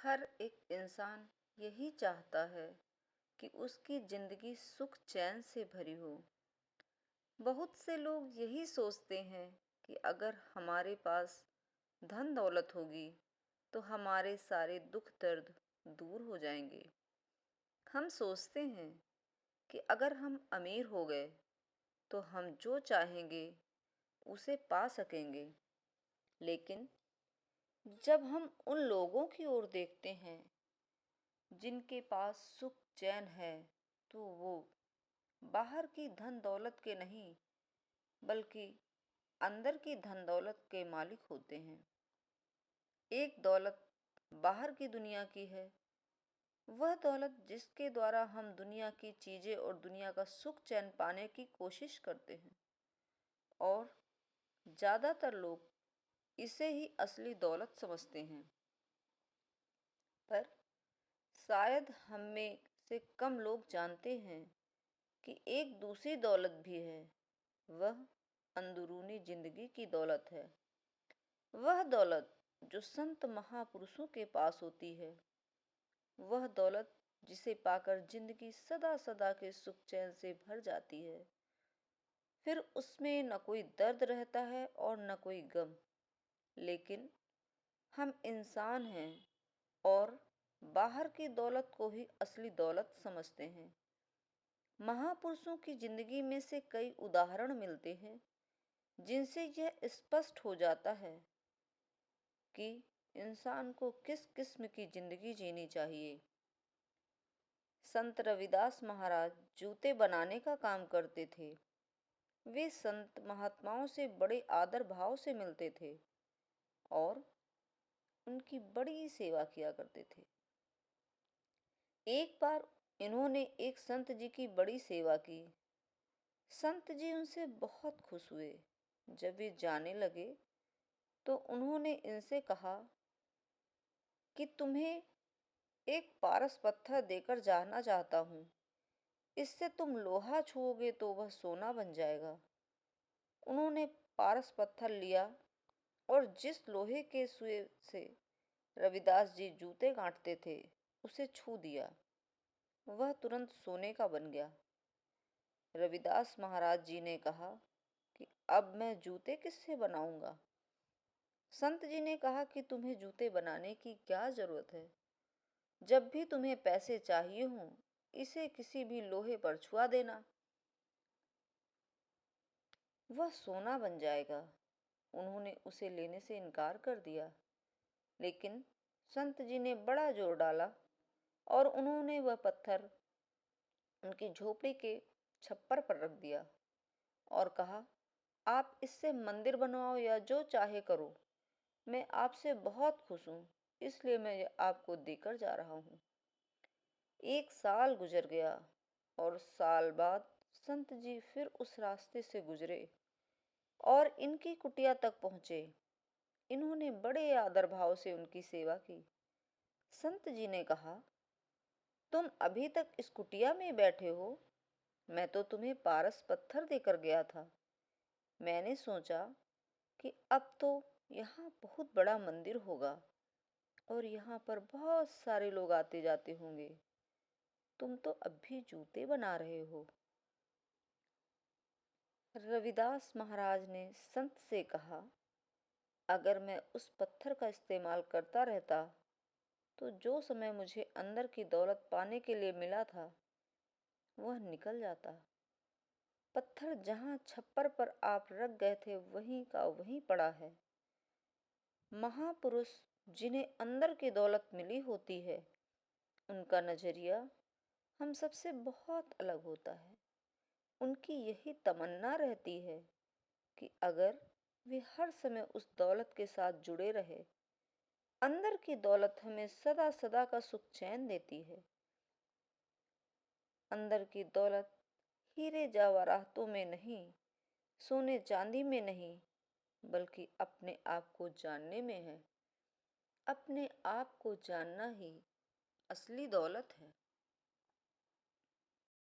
हर एक इंसान यही चाहता है कि उसकी जिंदगी सुख चैन से भरी हो। बहुत से लोग यही सोचते हैं कि अगर हमारे पास धन दौलत होगी तो हमारे सारे दुख दर्द दूर हो जाएंगे। हम सोचते हैं कि अगर हम अमीर हो गए तो हम जो चाहेंगे उसे पा सकेंगे। लेकिन जब हम उन लोगों की ओर देखते हैं जिनके पास सुख चैन है, तो वो बाहर की धन दौलत के नहीं बल्कि अंदर की धन दौलत के मालिक होते हैं। एक दौलत बाहर की दुनिया की है, वह दौलत जिसके द्वारा हम दुनिया की चीजें और दुनिया का सुख चैन पाने की कोशिश करते हैं, और ज्यादातर लोग इसे ही असली दौलत समझते हैं। पर शायद हम में से कम लोग जानते हैं कि एक दूसरी दौलत भी है। वह अंदरूनी जिंदगी की दौलत है। वह दौलत जो संत महापुरुषों के पास होती है। वह दौलत जिसे पाकर जिंदगी सदा सदा के सुख चैन से भर जाती है। फिर उसमें न कोई दर्द रहता है और न कोई गम। लेकिन हम इंसान हैं और बाहर की दौलत को ही असली दौलत समझते हैं। महापुरुषों की जिंदगी में से कई उदाहरण मिलते हैं जिनसे यह स्पष्ट हो जाता है कि इंसान को किस किस्म की जिंदगी जीनी चाहिए। संत रविदास महाराज जूते बनाने का काम करते थे। वे संत महात्माओं से बड़े आदर भाव से मिलते थे और उनकी बड़ी सेवा किया करते थे। एक बार इन्होंने एक संत जी की बड़ी सेवा की। संत जी उनसे बहुत खुश हुए। जब वे जाने लगे तो उन्होंने इनसे कहा कि तुम्हें एक पारस पत्थर देकर जाना चाहता हूँ। इससे तुम लोहा छुओगे तो वह सोना बन जाएगा। उन्होंने पारस पत्थर लिया और जिस लोहे के सुए से रविदास जी जूते गांठते थे उसे छू दिया। वह तुरंत सोने का बन गया। रविदास महाराज जी ने कहा कि अब मैं जूते किससे बनाऊंगा। संत जी ने कहा कि तुम्हें जूते बनाने की क्या जरूरत है। जब भी तुम्हें पैसे चाहिए हों, इसे किसी भी लोहे पर छुआ देना, वह सोना बन जाएगा। उन्होंने उसे लेने से इनकार कर दिया। लेकिन संत जी ने बड़ा जोर डाला और उन्होंने वह पत्थर उनकी झोपड़ी के छप्पर पर रख दिया और कहा, आप इससे मंदिर बनवाओ या जो चाहे करो, मैं आपसे बहुत खुश हूँ, इसलिए मैं ये आपको देकर जा रहा हूँ। एक साल गुजर गया और साल बाद संत जी फिर उस रास्ते से गुजरे और इनकी कुटिया तक पहुंचे। इन्होंने बड़े आदर भाव से उनकी सेवा की। संत जी ने कहा, तुम अभी तक इस कुटिया में बैठे हो। मैं तो तुम्हें पारस पत्थर देकर गया था। मैंने सोचा कि अब तो यहाँ बहुत बड़ा मंदिर होगा और यहाँ पर बहुत सारे लोग आते जाते होंगे। तुम तो अब भी जूते बना रहे हो। रविदास महाराज ने संत से कहा, अगर मैं उस पत्थर का इस्तेमाल करता रहता तो जो समय मुझे अंदर की दौलत पाने के लिए मिला था वह निकल जाता। पत्थर जहाँ छप्पर पर आप रख गए थे वहीं का वहीं पड़ा है। महापुरुष जिन्हें अंदर की दौलत मिली होती है, उनका नजरिया हम सबसे बहुत अलग होता है। उनकी यही तमन्ना रहती है कि अगर वे हर समय उस दौलत के साथ जुड़े रहे। अंदर की दौलत हमें सदा सदा का सुख चैन देती है। अंदर की दौलत हीरे जवाहरातों में नहीं, सोने चांदी में नहीं, बल्कि अपने आप को जानने में है। अपने आप को जानना ही असली दौलत है।